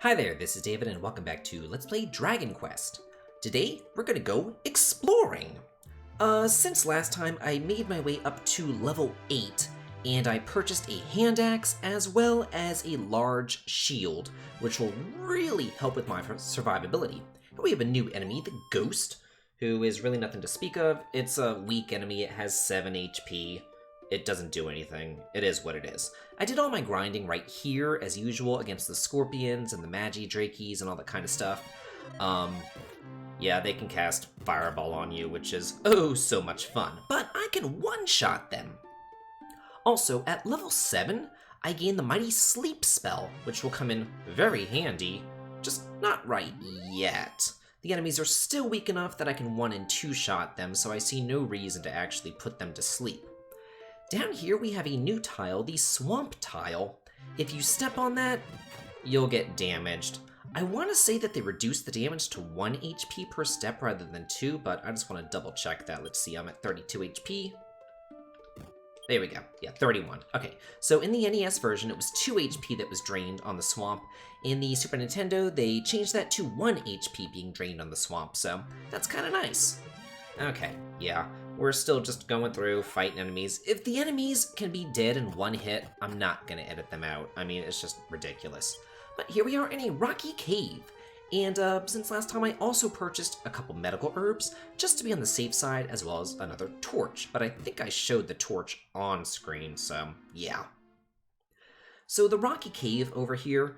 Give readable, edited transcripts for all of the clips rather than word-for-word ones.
Hi there, this is David and welcome back to Let's Play Dragon Quest. Today, we're gonna go exploring. Since last time, I made my way up to level 8, and I purchased a hand axe as well as a large shield, which will really help with my survivability. And we have a new enemy, the Ghost, who is really nothing to speak of. It's a weak enemy, it has 7 HP. It doesn't do anything. It is what it is. I did all my grinding right here, as usual, against the Scorpions and the Magi Drakies and all that kind of stuff. Yeah, they can cast Fireball on you, which is oh so much fun, but I can one-shot them. Also, at level 7, I gain the Mighty Sleep spell, which will come in very handy, just not right yet. The enemies are still weak enough that I can 1- and 2-shot them, so I see no reason to actually put them to sleep. Down here we have a new tile, the Swamp tile. If you step on that, you'll get damaged. I want to say that they reduce the damage to 1 HP per step rather than 2, but I just want to double check that. Let's see, I'm at 32 HP. There we go. Yeah, 31. Okay, so in the NES version, it was 2 HP that was drained on the Swamp. In the Super Nintendo, they changed that to 1 HP being drained on the Swamp, so that's kind of nice. Okay, yeah, we're still just going through, fighting enemies. If the enemies can be dead in 1 hit, I'm not gonna edit them out. I mean, it's just ridiculous. But here we are in a rocky cave. And since last time, I also purchased a couple medical herbs, just to be on the safe side, as well as another torch. But I think I showed the torch on screen, so yeah. So the rocky cave over here,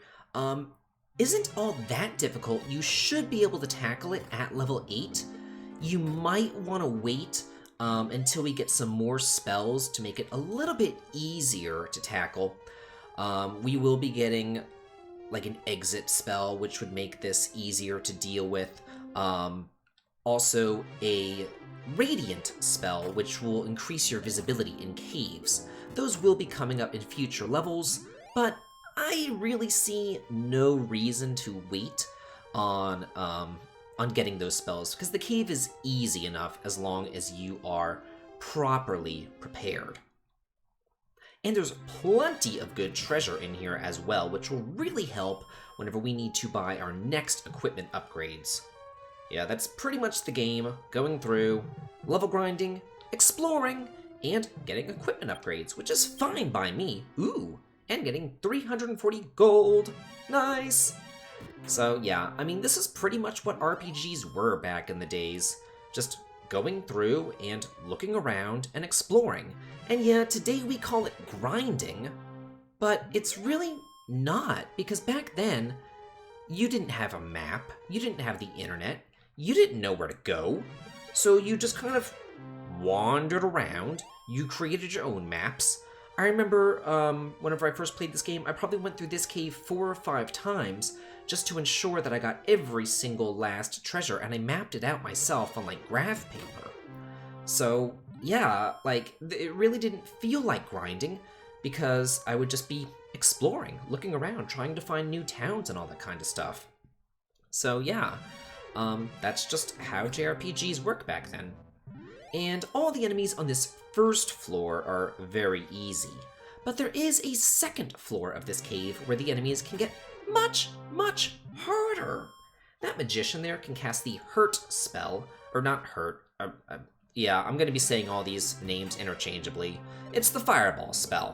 isn't all that difficult. You should be able to tackle it at level 8. You might want to wait until we get some more spells to make it a little bit easier to tackle. We will be getting like an exit spell, which would make this easier to deal with. Also a radiant spell, which will increase your visibility in caves. Those will be coming up in future levels, but I really see no reason to wait on getting those spells, because the cave is easy enough as long as you are properly prepared. And there's plenty of good treasure in here as well, which will really help whenever we need to buy our next equipment upgrades. Yeah, that's pretty much the game, going through, level grinding, exploring, and getting equipment upgrades, which is fine by me. Ooh, and getting 340 gold. Nice! So yeah, I mean, this is pretty much what RPGs were back in the days. Just going through and looking around and exploring. And yeah, today we call it grinding, but it's really not, because back then, you didn't have a map, you didn't have the internet, you didn't know where to go, so you just kind of wandered around, you created your own maps. I remember whenever I first played this game, I probably went through this cave 4 or 5 times just to ensure that I got every single last treasure, and I mapped it out myself on like graph paper. So yeah, like it really didn't feel like grinding, because I would just be exploring, looking around, trying to find new towns and all that kind of stuff. So yeah, that's just how JRPGs work back then. And all the enemies on this first floor are very easy, but there is a second floor of this cave where the enemies can get much, much harder. That magician there can cast the Hurt spell, or not Hurt, yeah, I'm going to be saying all these names interchangeably. It's the Fireball spell,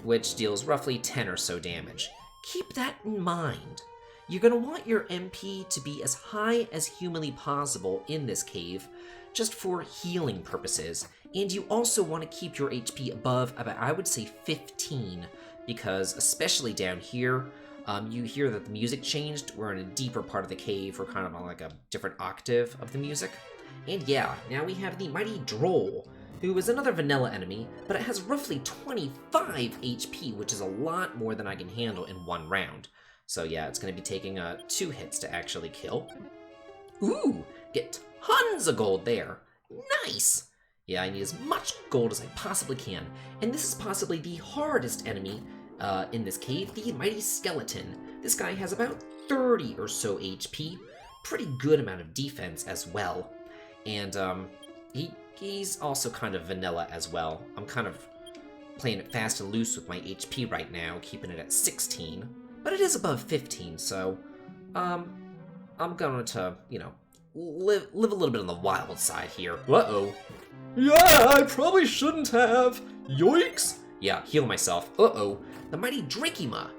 which deals roughly 10 or so damage. Keep that in mind. You're going to want your MP to be as high as humanly possible in this cave, just for healing purposes, and you also want to keep your HP above about, I would say, 15, because especially down here, you hear that the music changed. We're in a deeper part of the cave. We're kind of on like a different octave of the music. And yeah, now we have the Mighty Droll, who is another vanilla enemy, but it has roughly 25 HP, which is a lot more than I can handle in 1 round. So yeah, it's going to be taking 2 hits to actually kill. Ooh, get tons of gold there. Nice! Yeah, I need as much gold as I possibly can. And this is possibly the hardest enemy in this cave, the Mighty Skeleton. This guy has about 30 or so HP. Pretty good amount of defense as well. And he's also kind of vanilla as well. I'm kind of playing it fast and loose with my HP right now, keeping it at 16. but it is above 15, so, I'm going to, live a little bit on the wild side here. Uh-oh. Yeah, I probably shouldn't have. Yoinks! Yeah, heal myself. Uh-oh. The mighty Drakima.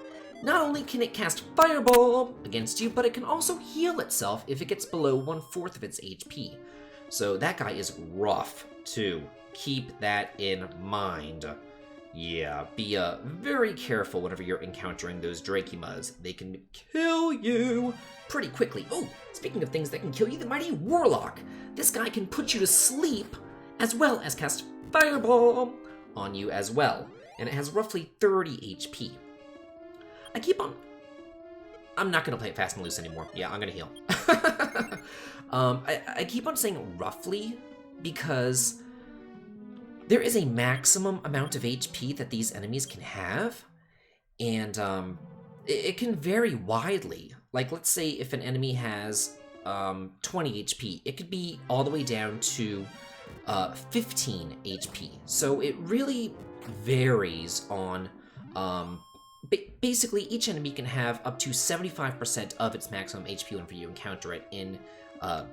Not only can it cast Fireball against you, but it can also heal itself if it gets below 1/4 of its HP. So that guy is rough, too. Keep that in mind. Yeah, be very careful whenever you're encountering those Drakimas. They can kill you pretty quickly. Oh, speaking of things that can kill you, the mighty Warlock. This guy can put you to sleep, as well as cast Fireball on you as well. And it has roughly 30 HP. I'm not going to play it fast and loose anymore. Yeah, I'm going to heal. I keep on saying roughly because there is a maximum amount of HP that these enemies can have, and it can vary widely. Like, let's say if an enemy has 20 HP, it could be all the way down to 15 HP. So it really varies on... Basically, each enemy can have up to 75% of its maximum HP whenever you encounter it in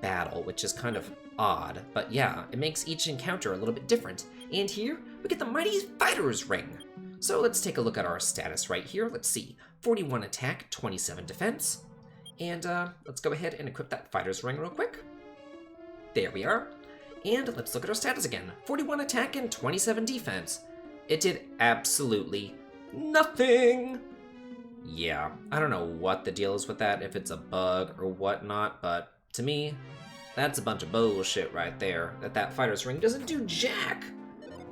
battle, which is kind of odd. But yeah, it makes each encounter a little bit different. And here, we get the mighty Fighter's Ring. So let's take a look at our status right here. Let's see, 41 attack, 27 defense. And let's go ahead and equip that Fighter's Ring real quick. There we are. And let's look at our status again. 41 attack and 27 defense. It did absolutely nothing! Yeah, I don't know what the deal is with that, if it's a bug or whatnot, but to me, that's a bunch of bullshit right there, that Fighter's Ring doesn't do jack!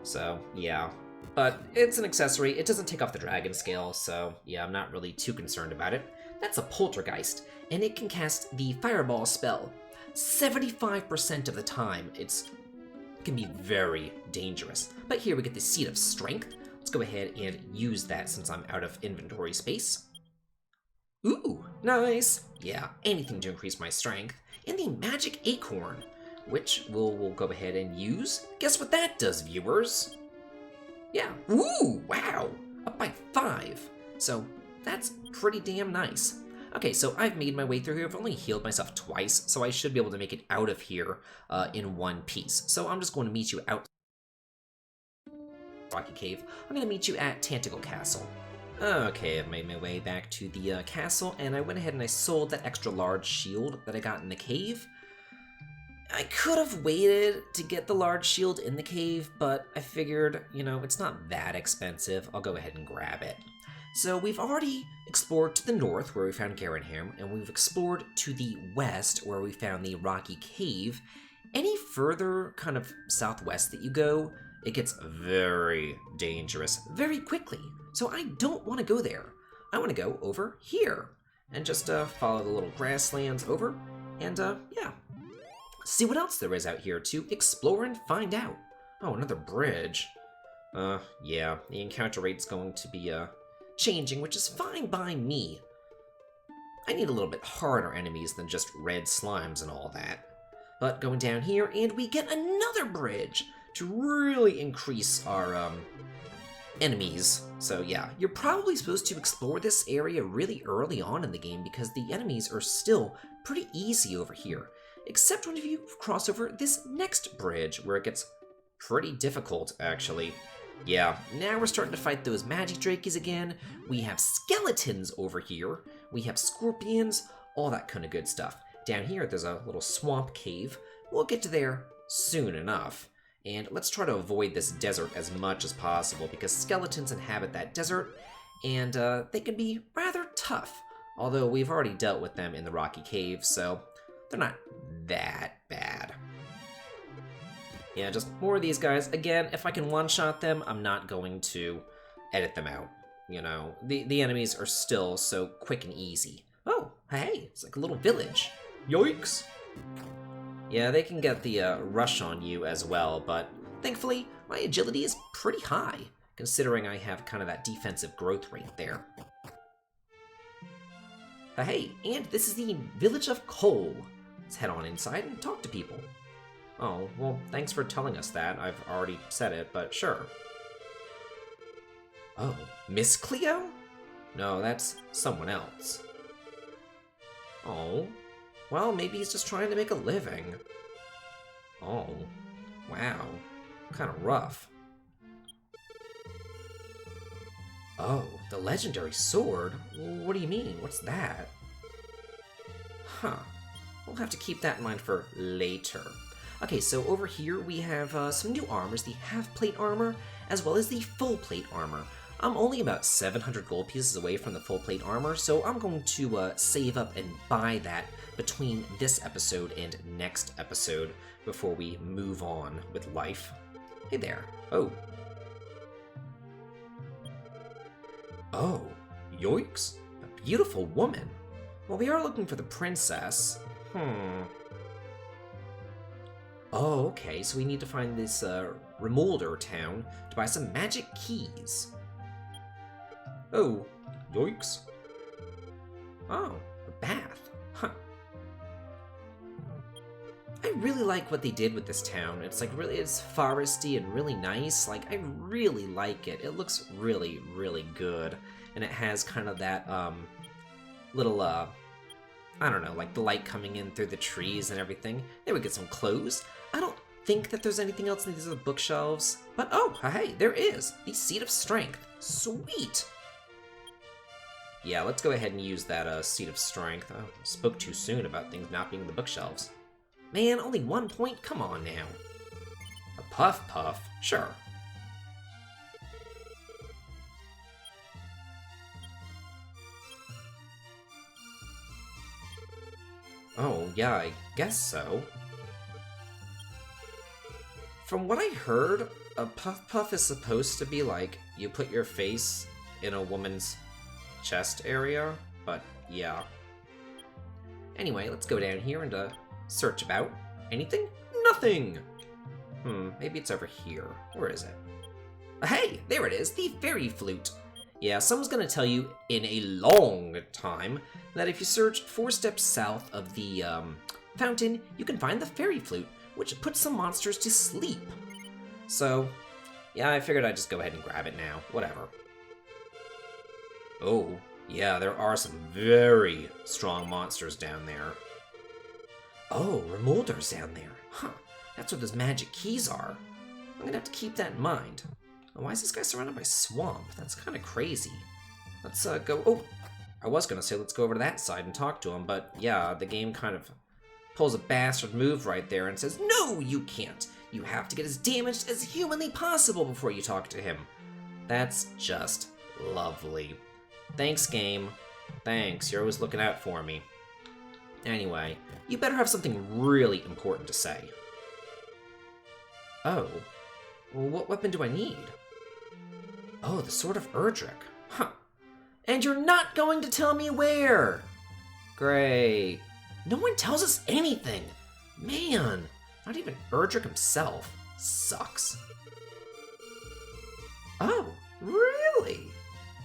So, yeah. But it's an accessory, it doesn't take off the dragon scale, so yeah, I'm not really too concerned about it. That's a Poltergeist, and it can cast the Fireball spell. 75% of the time, it can be very dangerous. But here we get the Seed of Strength. Let's go ahead and use that since I'm out of inventory space. Ooh, nice! Yeah, anything to increase my strength. And the Magic Acorn, which we'll go ahead and use. Guess what that does, viewers? Yeah, ooh, wow! Up by 5. So, that's pretty damn nice. Okay, so I've made my way through here. I've only healed myself twice, so I should be able to make it out of here in one piece. So I'm just going to meet you out Rocky Cave. I'm going to meet you at Tanticle Castle. Okay, I've made my way back to the castle, and I went ahead and I sold that extra large shield that I got in the cave. I could have waited to get the large shield in the cave, but I figured, it's not that expensive. I'll go ahead and grab it. So we've already explored to the north, where we found Garanham, and we've explored to the west, where we found the Rocky Cave. Any further kind of southwest that you go, it gets very dangerous very quickly. So I don't want to go there. I want to go over here and just follow the little grasslands over and yeah, see what else there is out here to explore and find out. Oh, another bridge. Yeah, the encounter rate's going to be changing, which is fine by me. I need a little bit harder enemies than just red slimes and all that. But going down here, and we get another bridge to really increase our enemies. So yeah, you're probably supposed to explore this area really early on in the game because the enemies are still pretty easy over here. Except when you cross over this next bridge, where it gets pretty difficult, actually. Yeah, now we're starting to fight those magic drakies again. We have skeletons over here. We have scorpions, all that kind of good stuff. Down here, there's a little swamp cave. We'll get to there soon enough. And let's try to avoid this desert as much as possible, because skeletons inhabit that desert, and they can be rather tough. Although we've already dealt with them in the Rocky Cave, so they're not that bad. Yeah, just more of these guys. Again, if I can one-shot them, I'm not going to edit them out. The enemies are still so quick and easy. Oh, hey, it's like a little village. Yoinks! Yeah, they can get the rush on you as well, but thankfully, my agility is pretty high, considering I have kind of that defensive growth rate there. Hey, and this is the village of Coal. Let's head on inside and talk to people. Oh, well, thanks for telling us that. I've already said it, but sure. Oh, Miss Cleo? no, that's someone else. Oh, well, maybe he's just trying to make a living. Oh, wow, kind of rough. Oh, the legendary sword? What do you mean? What's that? Huh. We'll have to keep that in mind for later. Okay, so over here we have some new armors, the half-plate armor, as well as the full-plate armor. I'm only about 700 gold pieces away from the full-plate armor, so I'm going to save up and buy that between this episode and next episode before we move on with life. Hey there. Oh. Oh, yoicks. A beautiful woman. Well, we are looking for the princess. Oh, okay, so we need to find this Remolder town to buy some magic keys. Oh, yoicks. Oh, a bath. Huh. I really like what they did with this town. It's like it's foresty and really nice. Like, I really like it. It looks really, really good. And it has kind of that little I don't know, like the light coming in through the trees and everything. There we get some clothes. I don't think that there's anything else in these other bookshelves, but oh, hey, there is. The Seat of Strength. Sweet. Yeah, let's go ahead and use that Seat of Strength. I spoke too soon about things not being in the bookshelves. Man, only 1 point? Come on now. A puff? Sure. Oh, yeah, I guess so. From what I heard, a puff is supposed to be like, you put your face in a woman's chest area, but yeah. Anyway, let's go down here and search about. Anything? Nothing! Maybe it's over here. Where is it? Hey, there it is, the fairy flute. Yeah, someone's gonna tell you in a long time that if you search 4 steps south of the fountain, you can find the fairy flute, which puts some monsters to sleep. So, yeah, I figured I'd just go ahead and grab it now. Whatever. Oh, yeah, there are some very strong monsters down there. Oh, Remolder's down there. Huh, that's where those magic keys are. I'm gonna have to keep that in mind. Why is this guy surrounded by swamp? That's kind of crazy. Let's go... Oh, I was going to say let's go over to that side and talk to him, but yeah, the game kind of pulls a bastard move right there and says, no, you can't. You have to get as damaged as humanly possible before you talk to him. That's just lovely. Thanks, game. Thanks, you're always looking out for me. Anyway, you better have something really important to say. Oh, well, what weapon do I need? Oh, the Sword of Erdrick. Huh. And you're not going to tell me where! Great. No one tells us anything! Man, not even Erdrick himself. Sucks. Oh, really?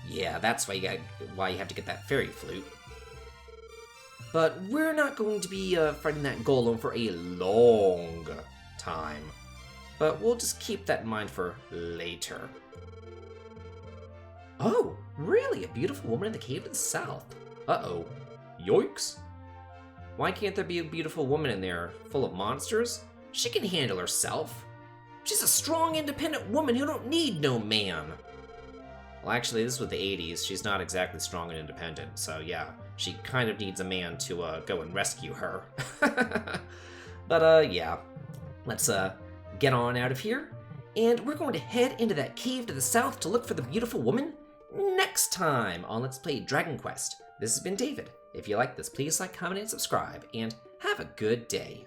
Yeah, that's why you have to get that fairy flute. But we're not going to be fighting that golem for a long time. But we'll just keep that in mind for later. Oh, really? A beautiful woman in the cave to the south. Uh-oh. Yoicks. Why can't there be a beautiful woman in there full of monsters? She can handle herself. She's a strong, independent woman who don't need no man. Well, actually, this was the 80s. She's not exactly strong and independent, so yeah, she kind of needs a man to go and rescue her. But yeah, let's get on out of here, and we're going to head into that cave to the south to look for the beautiful woman next time on Let's Play Dragon Quest. This has been David. If you like this, please like, comment, and subscribe, and have a good day.